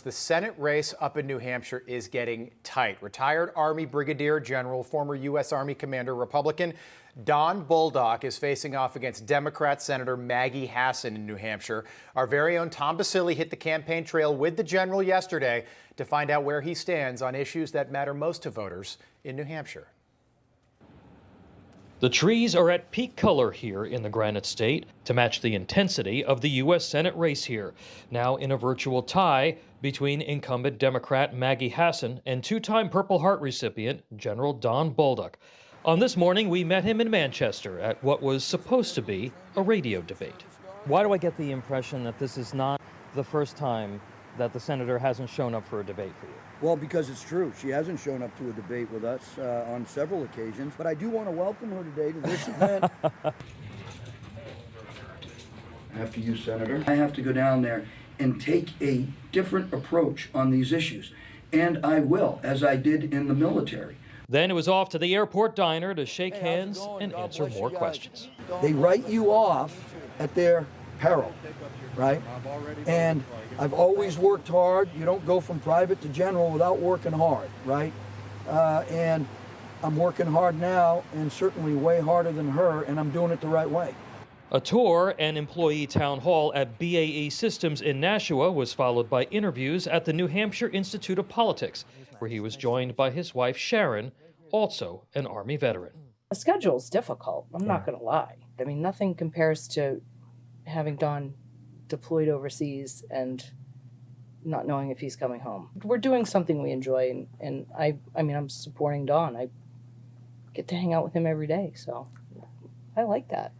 The Senate race up in New Hampshire is getting tight. Retired Army Brigadier General, former U.S. Army Commander, Republican Don Bolduc is facing off against Democrat Senator Maggie Hassan in New Hampshire. Our very own Tom Basile hit the campaign trail with the general yesterday to find out where he stands on issues that matter most to voters in New Hampshire. The trees are at peak color here in the Granite State to match the intensity of the U.S. Senate race here, now in a virtual tie between incumbent Democrat Maggie Hassan and two-time Purple Heart recipient General Don Bolduc. On this morning, we met him in Manchester at what was supposed to be a radio debate. Why do I get the impression that this is not the first time that the senator hasn't shown up for a debate for you? Well, because it's true. She hasn't shown up to a debate with us on several occasions, but I do want to welcome her today to this event. After you, Senator, I have to go down there and take a different approach on these issues, and I will, as I did in the military. Then it was off to the airport diner to shake hands and answer more questions. They write you off at their peril, right? And I've always worked hard. You don't go from private to general without working hard, right? And I'm working hard now, and certainly way harder than her, and I'm doing it the right way. A tour and employee town hall at BAE Systems in Nashua was followed by interviews at the New Hampshire Institute of Politics, where he was joined by his wife Sharon, also an Army veteran. The schedule's difficult, I'm not going to lie. I mean, nothing compares to having Don deployed overseas and not knowing if he's coming home. We're doing something we enjoy, and I mean, I'm supporting Don. I get to hang out with him every day, so I like that.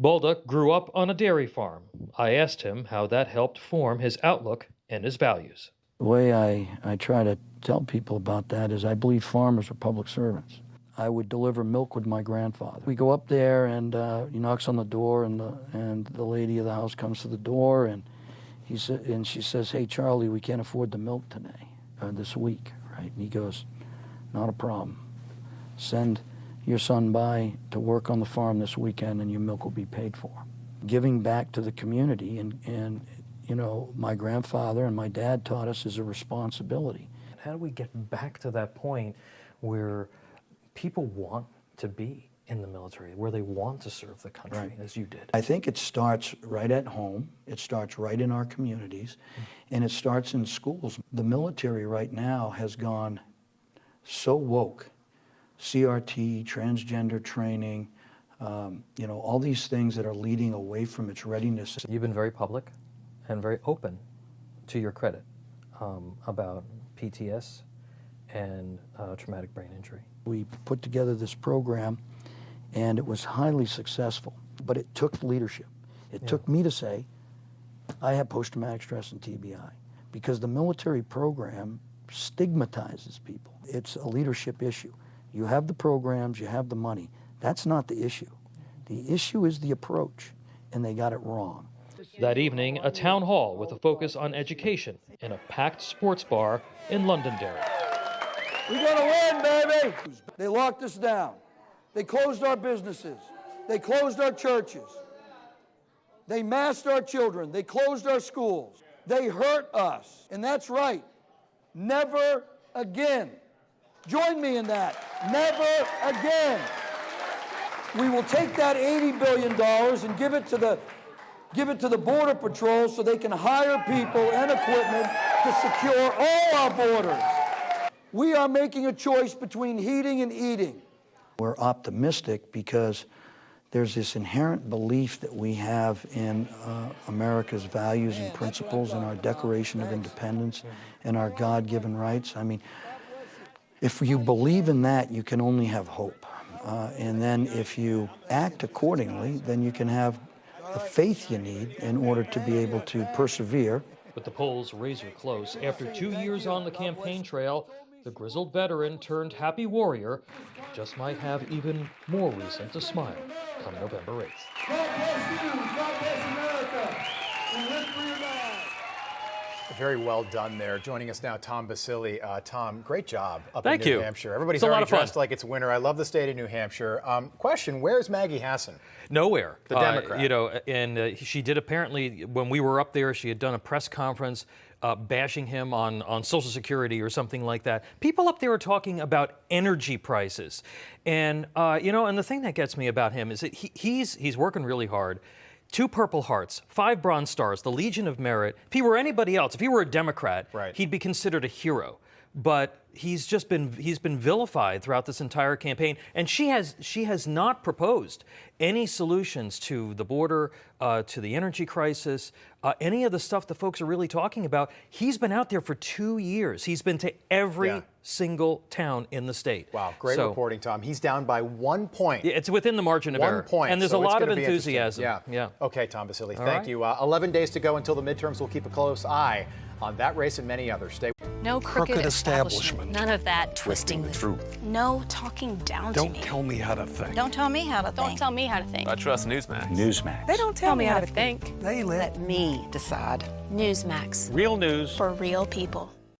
Bolduc grew up on a dairy farm. I asked him how that helped form his outlook and his values. The way I try to tell people about that is I believe farmers are public servants. I would deliver milk with my grandfather. We go up there, and he knocks on the door, and the lady of the house comes to the door, and she says, "Hey, Charlie, we can't afford the milk today, this week," right? And he goes, "Not a problem. Send your son by to work on the farm this weekend, and your milk will be paid for." Giving back to the community, and you know, my grandfather and my dad taught us is a responsibility. How do we get back to that point where people want to be in the military, where they want to serve the country, right, as you did? I think it starts right at home. It starts right in our communities, and it starts in schools. The military right now has gone so woke. CRT, transgender training, you know, all these things that are leading away from its readiness. You've been very public and very open, to your credit, about PTS and traumatic brain injury. We put together this program, and it was highly successful, but it took leadership. It took me to say, I have post-traumatic stress and TBI, because the military program stigmatizes people. It's a leadership issue. You have the programs, you have the money. That's not the issue. The issue is the approach, and they got it wrong. That evening, a town hall with a focus on education in a packed sports bar in Londonderry. We're gonna win, baby! They locked us down. They closed our businesses. They closed our churches. They masked our children. They closed our schools. They hurt us. And that's right. Never again. Join me in that. Never again. We will take that $80 billion and give it to the Border Patrol so they can hire people and equipment to secure all our borders. We are making a choice between heating and eating. We're optimistic because there's this inherent belief that we have in America's values and principles and our Declaration of Independence and our God-given rights. I mean, if you believe in that, you can only have hope. And then if you act accordingly, then you can have the faith you need in order to be able to persevere. With the polls razor close, after 2 years on the campaign trail, the grizzled veteran turned happy warrior just might have even more reason to smile come November 8th. God bless you, God bless America, and live for your life. Very well done there. Joining us now, Tom Basile. Tom, great job up Thank in New you. Hampshire. Everybody's It's a lot already of fun. dressed like it's winter. I love the state of New Hampshire. Question, where's Maggie Hassan? Nowhere. The Democrat. You know, and she did apparently, when we were up there, she had done a press conference bashing him on Social Security or something like that. People up there are talking about energy prices. And, and the thing that gets me about him is that he's working really hard. 2 Purple Hearts, 5 Bronze Stars, the Legion of Merit. If he were anybody else, if he were a Democrat, he'd be considered a hero. But he's been vilified throughout this entire campaign, and she has not proposed any solutions to the border, to the energy crisis, any of the stuff the folks are really talking about. He's been out there for 2 years. He's been to every single town in the state. Wow, great reporting, Tom. He's down by 1 point. It's within the margin of error. 1 point. And there's a lot of enthusiasm. Yeah. Okay, Tom Basile, thank you. 11 days to go until the midterms. We'll keep a close eye on that race and many others. Stay. No crooked establishment. None of that twisting the truth. No talking down to me. Don't tell me how to think. Don't tell me how to think. Don't tell me how to think. I trust Newsmax. Newsmax. They don't tell me how to think. They let me decide. Newsmax. Real news For real people.